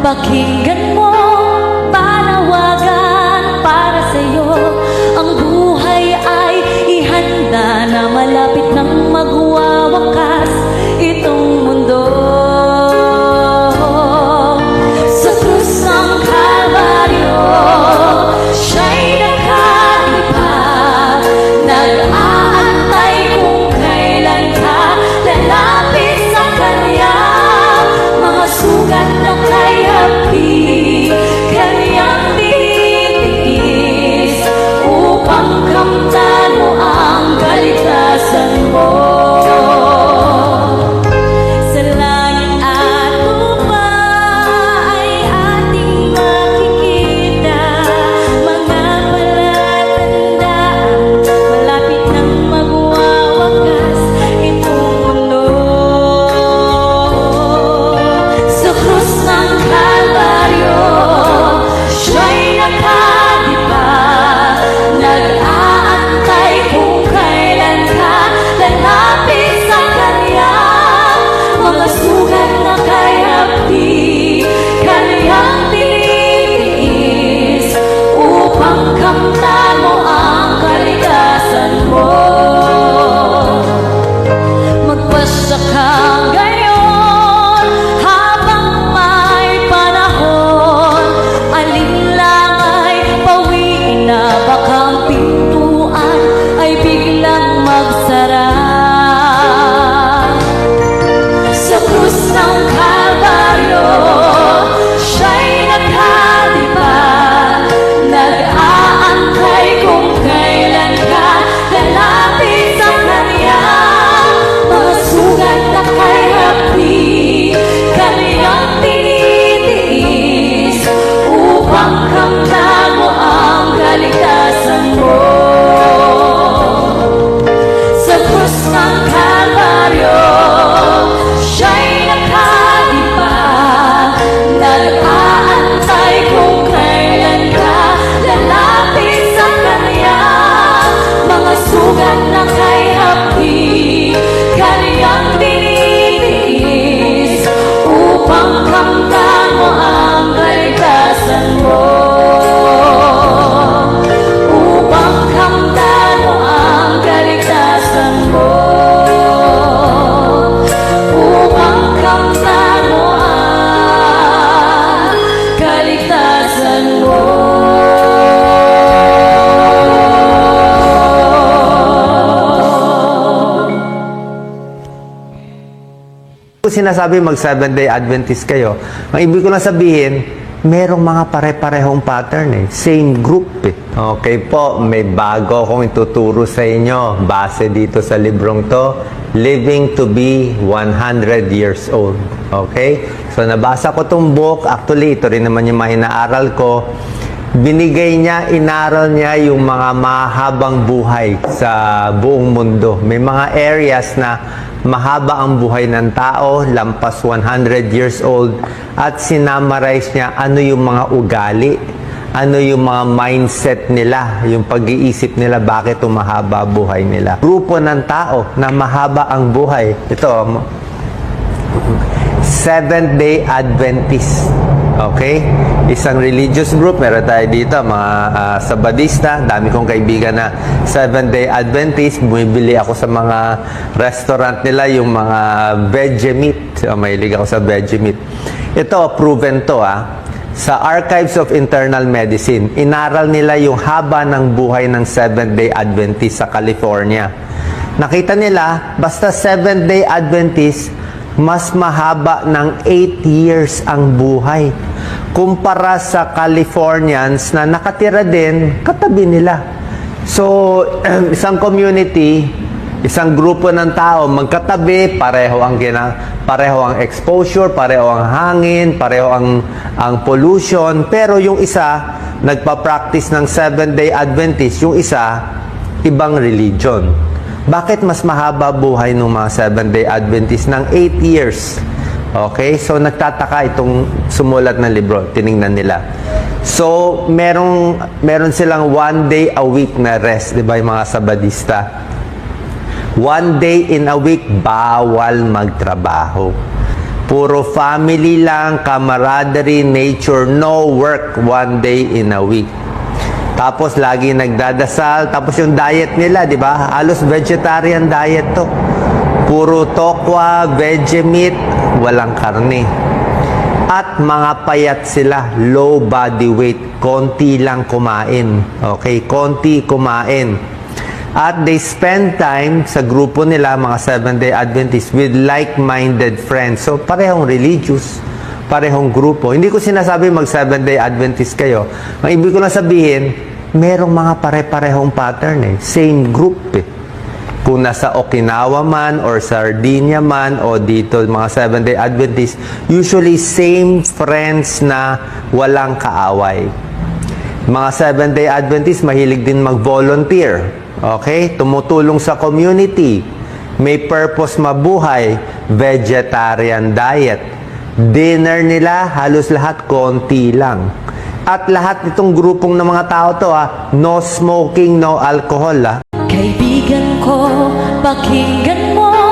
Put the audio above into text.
Pakinggan mo, panawagan para sa'yo. Ang buhay ay ihanda na malapit nang magwawakas itong mundo. Sa krus ng Kalbaryo, siya'y nakalipad, nag-aantay kung kailan ka lalapit sa Kanya. Mga sugat na kay hapi, Kanyang titiis, upang kamtan mo ang kaligtasan mo. Sa langit at lupa ay ating makikita mga palatandaan, malapit nang magwawakas itong mundo. Sa krus ng Kalbaryo, siya'y nakalipad, nag-aantay kung kailan ka lalapit sa Kanya. Mga sugat na kay hapi, Kanyang tiniis, upang kamtan mo ang kaligtasan mo. Magpasya ka ngayon habang may panahon. Alinlang ay pawiin na, baka ang pintuan ay biglang magsara. Sa krus ng Kalbaryo, siya'y nakalipad, nag-aantay kung kailan ka lalapit sa Kanya. Mga sugat na kay hapi, Kanyang tinitiis, upang kamtan mo ang kaligtasan mo. Sa krus ng Kalbaryo, siya'y nakalipad, nag-aantay kung kailan ka lalapit sa Kanya. Mga sugat na kay hapi, Kanyang tinitiis, upang kamtan mo ang kaligtasan mo. Upang kamtan mo ang kaligtasan mo. Upang kamtan mo ang kaligtasan mo. Kung sinasabi mag 7-day Adventist kayo, ang ibig ko na sabihin, merong mga pare-parehong pattern eh. Same group eh. Okay po, may bago akong ituturo sa inyo base dito sa librong to, Living to be 100 years old. Okay? So nabasa ko tong book, actually ito rin naman yung mga inaaral ko. Binigay niya, inaral niya yung mga mahabang buhay sa buong mundo. May mga areas na mahaba ang buhay ng tao, lampas 100 years old, at sinamarize niya ano yung mga ugali, ano yung mga mindset nila, yung pag-iisip nila, bakit umahaba buhay nila. Grupo ng tao na mahaba ang buhay. Ito, Seventh-day Adventist. Okay? Isang religious group. Meron tayo dito, mga Sabadista. Dami kong kaibigan na Seventh-day Adventist. Bumibili ako sa mga restaurant nila, yung mga veggie meat. Mahilig ako sa veggie meat. Ito, proven to Sa Archives of Internal Medicine, inaral nila yung haba ng buhay ng Seventh-day Adventist sa California. Nakita nila, basta Seventh-day Adventist, mas mahaba ng 8 years ang buhay kumpara sa Californians na nakatira din katabi nila. So, isang community, isang grupo ng tao magkatabi, pareho ang exposure, pareho ang hangin, pareho ang pollution, pero yung isa nagpa-practice ng 7-day Adventist, yung isa ibang religion. Bakit mas mahaba buhay ng mga 7-day Adventist ng 8 years? Okay? So, nagtataka itong sumulat ng libro. Tiningnan nila. So, meron silang 1 day a week na rest. Diba yung mga Sabadista? 1 day in a week, bawal magtrabaho. Puro family lang, camaraderie, nature, no work 1 day in a week. Tapos lagi nagdadasal, tapos yung diet nila, di ba? Halos vegetarian diet to. Puro tokwa, veggie meat, walang karne. At mga payat sila, low body weight, konti lang kumain. Okay, konti kumain. At they spend time sa grupo nila, mga Seventh-day Adventists, with like-minded friends. So, parehong religious, parehong grupo. Hindi ko sinasabi mag Seventh-day Adventist kayo. Ang ibig ko lang sabihin, merong mga pare-parehong pattern eh. Same group eh. Kung nasa Okinawa man or Sardinia man o dito mga Seventh-day Adventists, usually same friends na walang kaaway. Mga Seventh-day Adventists mahilig din mag-volunteer. Okay? Tumutulong sa community. May purpose mabuhay. Vegetarian diet. Dinner nila, halos lahat konti lang. At lahat nitong grupong ng mga tao to, no smoking, no alcohol. Kaibigan ko, pakinggan mo